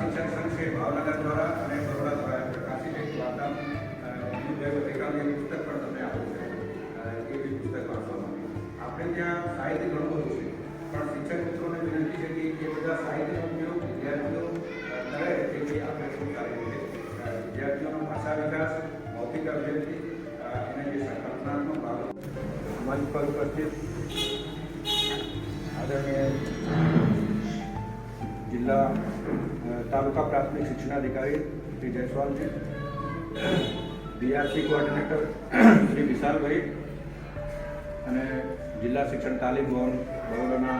શિક્ષક સંઘ છે ભાવનગર દ્વારા અને બરોડા દ્વારા પ્રકાશિત એક વાર્તા વિજુભાઈ પુસ્તક પણ તમને આપ્યું છે. એ બી પુસ્તક વાંચવામાં આપણે ત્યાં સાહિત્ય ઘણું બધું છે, પણ શિક્ષક મિત્રોને વિનંતી છે કે એ બધા સાહિત્યનો ઉપયોગ વિદ્યાર્થીઓ કરે તેથી આપણે ખૂબ સારી રીતે વિદ્યાર્થીઓનો ભાષા વિકાસ, મૌખિક અભિવ્યક્તિ અને જે કલ્પનાત્મક ભાગ મંચ પર ઉપસ્થિત આદરણીય જિલ્લા તાલુકા પ્રાથમિક શિક્ષણાધિકારી શ્રી જયસ્વાલજી, બીઆરસી કોઓર્ડિનેટર શ્રી વિશાલભાઈ અને જિલ્લા શિક્ષણ તાલીમ ભવન બરોડાના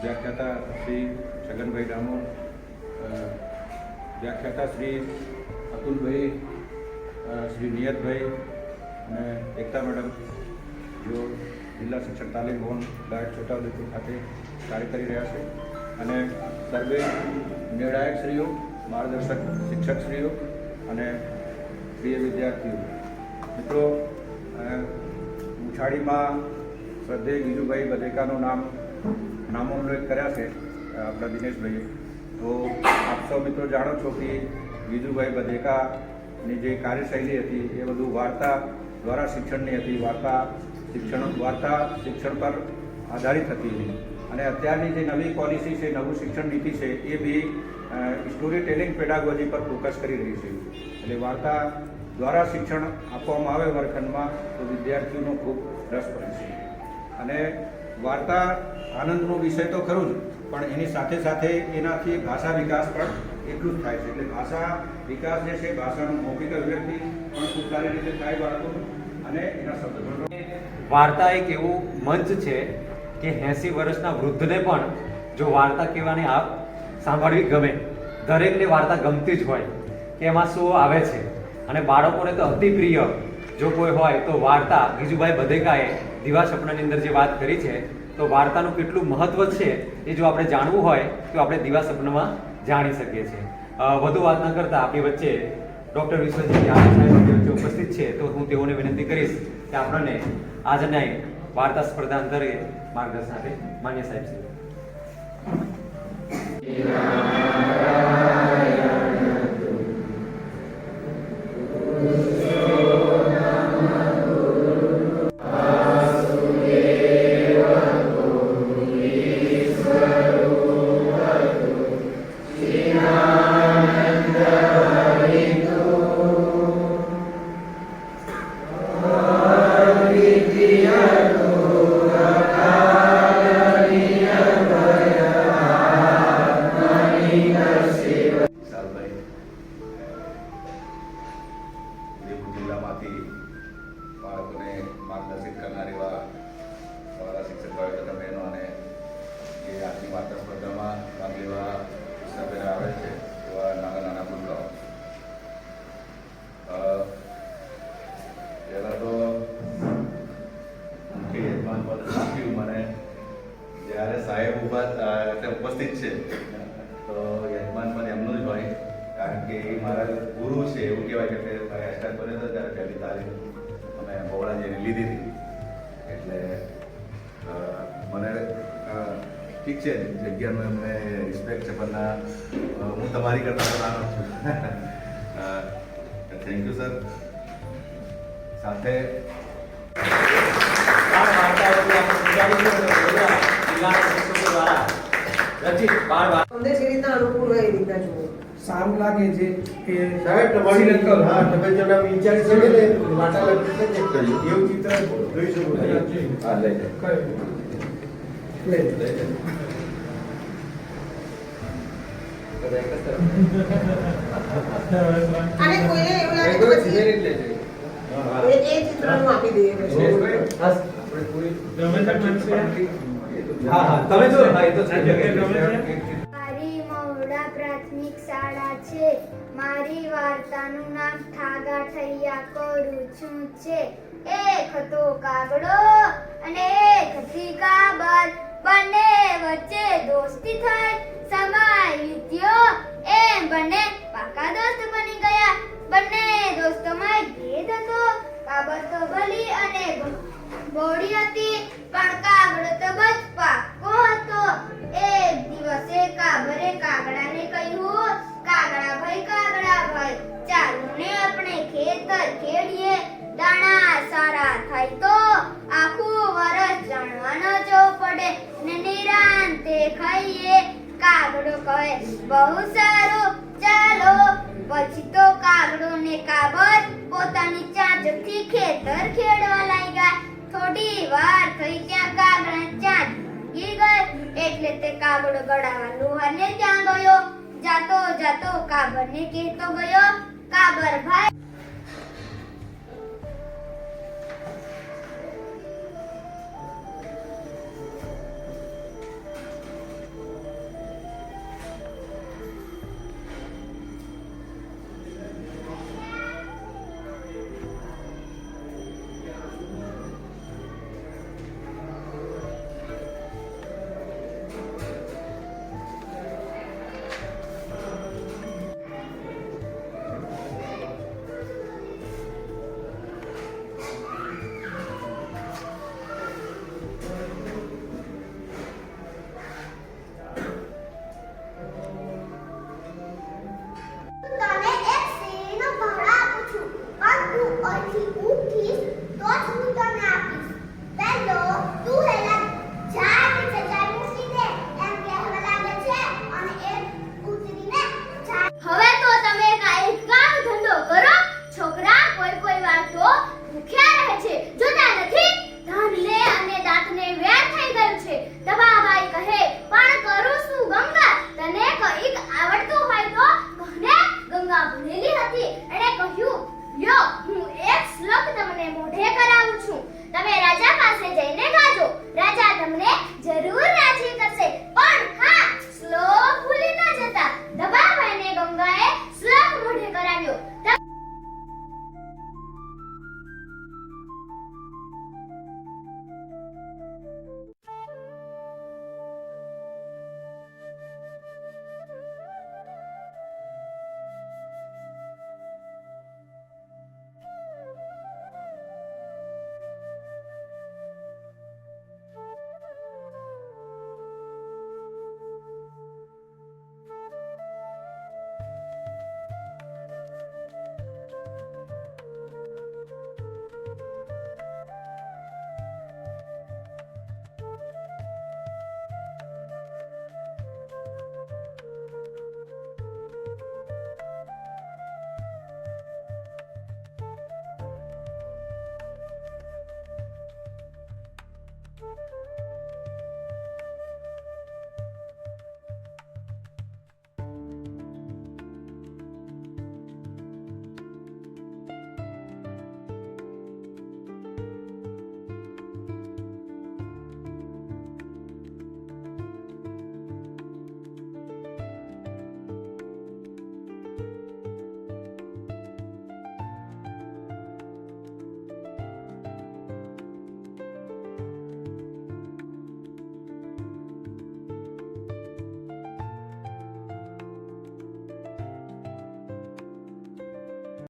વ્યાખ્યાતા શ્રી છગનભાઈ ડામોર, વ્યાખ્યાતા શ્રી અતુલભાઈ, શ્રી નિયતભાઈ અને એકતા મેડમ, જો જિલ્લા શિક્ષણ તાલીમ ભવન ડાયટ છોટાઉદેપુર ખાતે કાર્ય કરી રહ્યા છે, અને સર્વે નિર્ણાયકશ્રીઓ, માર્ગદર્શક શિક્ષકશ્રીઓ અને પ્રિય વિદ્યાર્થીઓ મિત્રો, ઉછાળીમાં શ્રદ્ધેય વિજુભાઈ બધેકાનું નામોલ્લેખ કર્યા છે આપણા દિનેશભાઈએ. તો આપ સૌ મિત્રો જાણો છો કે વિજુભાઈ બધેકાની જે કાર્યશૈલી હતી એ બધું વાર્તા દ્વારા શિક્ષણની હતી. વાર્તા શિક્ષણ પર આધારિત હતી. અને અત્યારની જે નવી પોલિસી છે, નવું શિક્ષણ નીતિ છે, એ બી સ્ટોરી ટેલિંગ પેડાગોજી પર ફોકસ કરી રહી છે. એટલે વાર્તા દ્વારા શિક્ષણ આપવામાં આવે વર્ગખંડમાં તો વિદ્યાર્થીઓનો ખૂબ રસ પડે છે. અને વાર્તા આનંદનો વિષય તો ખરું જ, પણ એની સાથે સાથે એનાથી ભાષા વિકાસ પણ એટલું જ થાય છે. એટલે ભાષા વિકાસ જે છે, ભાષાનું મૌખિક અભિવ્યક્તિ પણ ખૂબ સારી રીતે થાય બાળકોનું, અને એના શબ્દભંડોળ. વાર્તા એક એવું મંચ છે કે 80 વર્ષના વૃદ્ધને પણ જો વાર્તા કહેવાની આપ સાંભળવી ગમે, દરેકને વાર્તા ગમતી જ હોય કે એમાં શું આવે છે. અને બાળકોને તો અતિ પ્રિય જો કોઈ હોય તો વાર્તા. વિજુભાઈ બધેકાએ દીવા સપનાની અંદર જે વાત કરી છે, તો વાર્તાનું કેટલું મહત્વ છે એ જો આપણે જાણવું હોય તો આપણે દીવા સપનામાં જાણી શકીએ છીએ. વધુ વાત ન કરતા આપણી વચ્ચે ડૉક્ટર વિશ્વજીત સાહેબ વચ્ચે ઉપસ્થિત છે, તો હું તેઓને વિનંતી કરીશ કે આપણને આજના વાર્તા સ્પર્ધા અંતર્ગત માર્ગદર્શન આપે. માન્ય સાહેબ શ્રી. બાળકોને માર્ગદર્શિત કરનાર એવા અમારા શિક્ષક ભાઈઓ તથા બહેનો, અને જે આજની વાર્તા સ્પર્ધામાં ભાગ લેવા ઉત્સાહભેર આવે છે એવા નાના નાના ભૂલકાઓ. પહેલાં તો મુખ્ય યજમાન પદ આપ્યું મને જ્યારે સાહેબ ઉપસ્થિત છે, તો યજમાન પદ એમનું જ હોય, કારણ કે એ મારા ગુરુ છે. એવું કહેવાય કે ભાઈ એસ્ટાર બન્યો હતો ત્યારે પહેલી તારીખ અમે બહોળા જઈને લીધી હતી. એટલે મને ઠીક છે, જગ્યાનો એમને રિસ્પેક્ટ છે, પણ હું તમારી કરતા નાનો છું. Thank you sir. સાથે સારું લાગે છે કે સાહેબ તમારી નકલ, હા તમે જરા વિચારી શકે ને વાટા લખી શકે એવું ચિત્ર જોઈ શકો. હા લઈ જાય અને કોઈને એવું લાગે તો પછી એ ચિત્રનું આપી દઈએ. હા તમે જો એ તો મારી મવડા પ્રાથમિક શાળા છે. મારી વાર્તાનું નામ ઠાગા ઠૈયા કરું છું છે. એક હતો કાગડો અને એક હતી કાબર, બંને વચ્ચે દોસ્તી થઈ, સમય વીત્યો એમ બંને પાકા દોસ્ત બની ગયા. બંને દોસ્તોમાં ભેદ હતો. કાબર તો ભલી અને બોડી હતી, પણ કાગડો તો બસ પાકો હતો. એક દિવસે કાબરે કાગડાને કહ્યું, કહે બહુ સારું ચાલો. પછી તો કાગડો ને કાબર પોતાની ચાંચથી ખેતર ખેડવા લાગ્યા. થોડી વાર થઈ ત્યાં કાગડા ચાંચ ઉગી ગઈ એટલે તે કાગડો ગળાવા લુહારને ત્યાં ગયો. જાતો જાતો કાબરને કહેતો ગયો કાબર ભાઈ